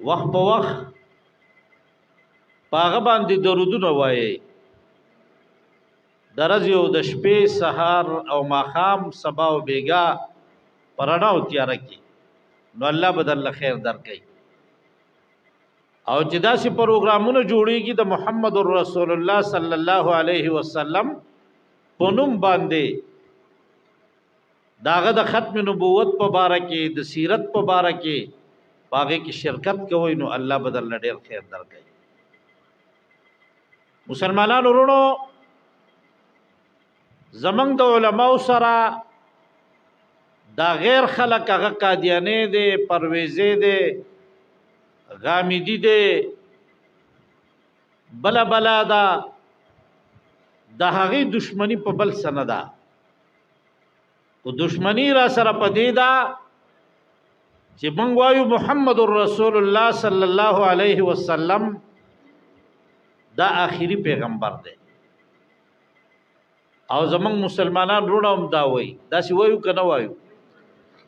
وخت په وخت پاغه باندې درودونه وایي درز یو د شپې سحر او ماخام سبا او بیگا پرانا او تیار کی نو الله بدل خیر درکړي او چې داسې پروګرامونه جوړیږي د محمد رسول الله صلی الله علیه وسلم پونم باندې داغه د ختم نبوت په باره کې د سیرت په باره کې باغې کې شرکت کوي نو الله بدل ډیر خیر درکړي مسلمانانو ورونو زمنګ د علماء سره دا غیر خلق هغه قادیانه دي پرويزه دي غامدی دي بلا بلا دا د هغه دشمنی په بل سندا او دشمنی را سره پدې دا چې مونږ وایو محمد رسول الله صلی الله علیه وسلم دا آخري پیغمبر دی او زمنګ مسلمانان روړه هم دا وایي دا سی وایو کنه وایو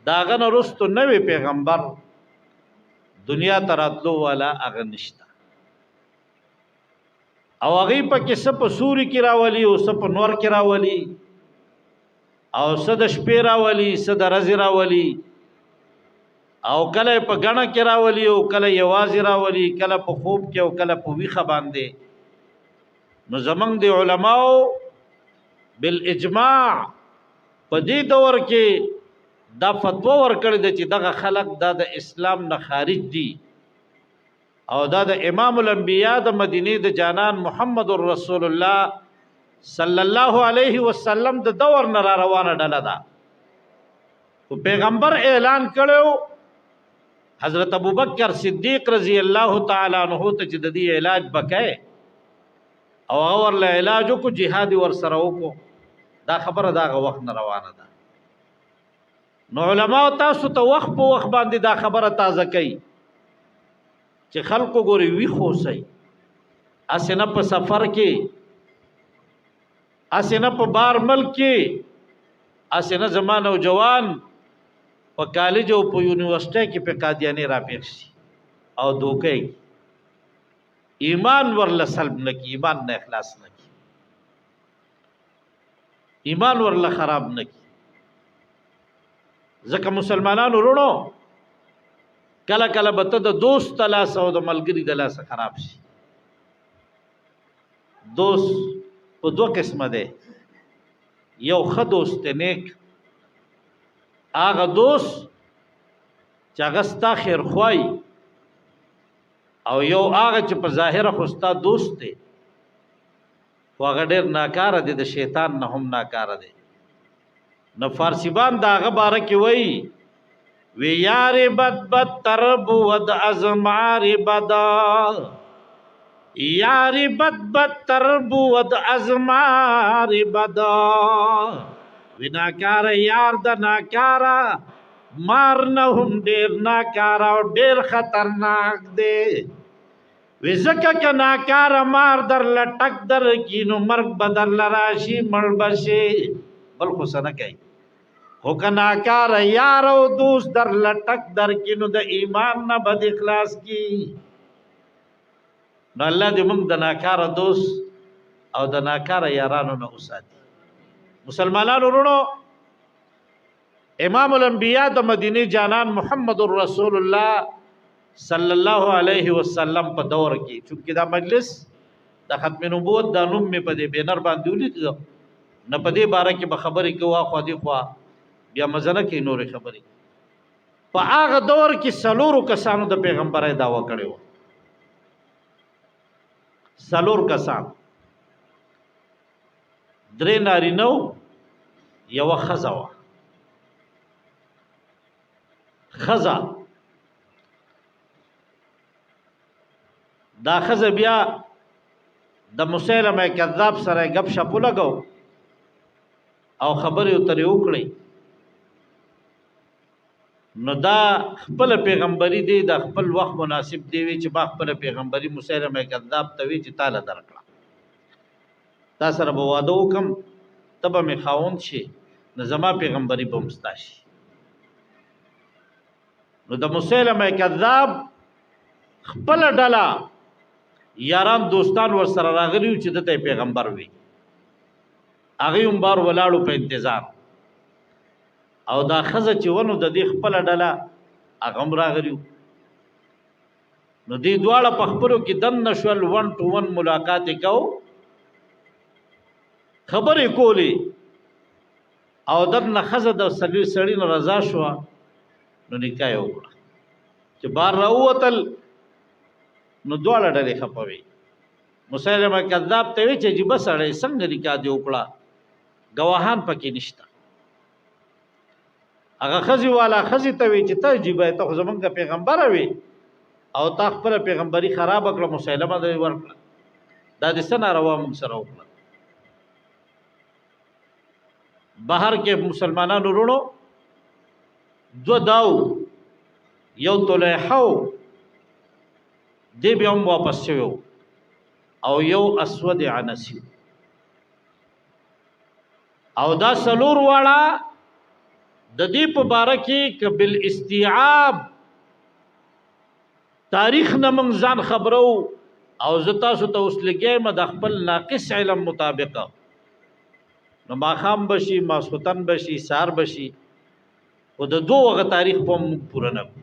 داغه نه رستو نوې پیغمبر دنیا تراتلو والا اغه نشتا او هغه په کې سپ سوري کې راولي او سپ نور کې راولي او صد شپې راولي صد رزي راولي او کله په غڼه کې راولي او کله یوازي راولي کله په خوب کې او کله په ویخه باندې نو زمنګ دی علماو بالاجماع په دې دور کې دا فتوا ورکړی د چې دغه خلق د اسلام نه خارج دي او دا د امام الانبیاء د مدینه د جانان محمد رسول الله صلی الله علیه وسلم د دور نه را روانه ډله ده او پیغمبر اعلان کړو حضرت ابوبکر صدیق رضی الله تعالی عنہ ته چې د دې علاج وکړي او اور له علاج کو jihad ور سره وکړو دا خبره دا وخت نه روانه ده نو علماء تاسو ته وخت په وخت باندې دا خبره تازه کوي چې خلکو ګوري وی خوسي اسنه په سفر کې اسنه په بار ملک کې اسنه زمانه او جوان په کالج او په یونیورسيټي کې په قادیانی را پیښ شي او دوکې ایمان ورله سلب نکي ایمان نه اخلاص نکي ایمان ورله خراب نکي ځکه مسلمانانو ورونو کله کله به ته د دوست تلاس او د ملګری د لاس خراب شي دوست په دوه قسمه ده یو ښه دوست نیک هغه دوست چې هغه ستا خیر خوای او یو هغه چې په ظاهر خو ستا دوست دی خو هغه ډېر ناکاره دی د شیطان نه هم ناکاره دی نو فارسیبان دا هغه باره کې وایي وی یار بد بد ترب ود ازمار بدا یار بد بد ترب ود ازمار بدا وی ناکار یار د ناکارا مار نه هم ډیر ناکارا او ډیر خطرناک دی وی زکه ک ناکار مار در لټک در کینو مرګ بدل راشي مړ بشي بل خو سنه کوي هو کناکار یار او دوست در لټک در کینو د ایمان نه بد اخلاص کی نو الله دې موږ د ناکار دوست او د ناکار یارانو نه اوساتي مسلمانانو ورونو امام الانبیاء د مدینه جانان محمد رسول الله صلی الله علیه وسلم په دور کې چونکه دا مجلس د ختم نبوت د نوم په دې بینر باندې ولید نه په دې باره کې به خبرې کوه خو دې خو بیا مزنه کې نورې خبرې په هغه دور کې سلور کسانو د پیغمبري داوا کړو سلور کسان درې نارینو یو خزا دا خزا بیا د مسیلمه کذاب سره غب شپ لګاو او خبرې اترې وکړي نو دا خپل پیغمبري دی د خپل وخت مناسب دی چې با خپل پیغمبري مسیلمه کذاب ته وی چې تعالی درکړه تا سره به واده وکم تبه می خاوند شي نو زما پیغمبري به مستاشي نو د مسیلمه کذاب خپل ډله یاران دوستان ور سره راغلیو چې دته پیغمبر وي هغه هم بار ولاړو په انتظار او دا خزه چې ونو د دې خپل ډله هغه هم راغلیو نو دې دواړه په خبرو کې دن نشول 1 to 1 ملاقات کو خبرې کولې او دنه خزه د سړی نه رضا شو نو نکاح وکړه چې بار راوتل نو دواړه ډلې خپوي مسلمه کذاب ته وی چې جبه سړی څنګه نکاح دی وکړه گواهان پکې نشته هغه خزي والا خزي ته وی چې ته جبه ته زمونږ پیغمبر وي او تا خپل پیغمبري خراب کړه مسلمه د ورکړه دا د سنا روا موږ سره وکړه بهر کې مسلمانانو ورونو دو داو یو طلحو دی بیا هم واپس شوی او یو اسود عنسی او دا سلور واړه د دې په باره کې قبل استيعاب تاریخ نه موږ ځان خبرو او زه تاسو ته اوس لګیم د خپل ناقص علم مطابق نو ماخام بشي ماسوتن بشي سار بشي او د دوه تاریخ په موږ پوره نه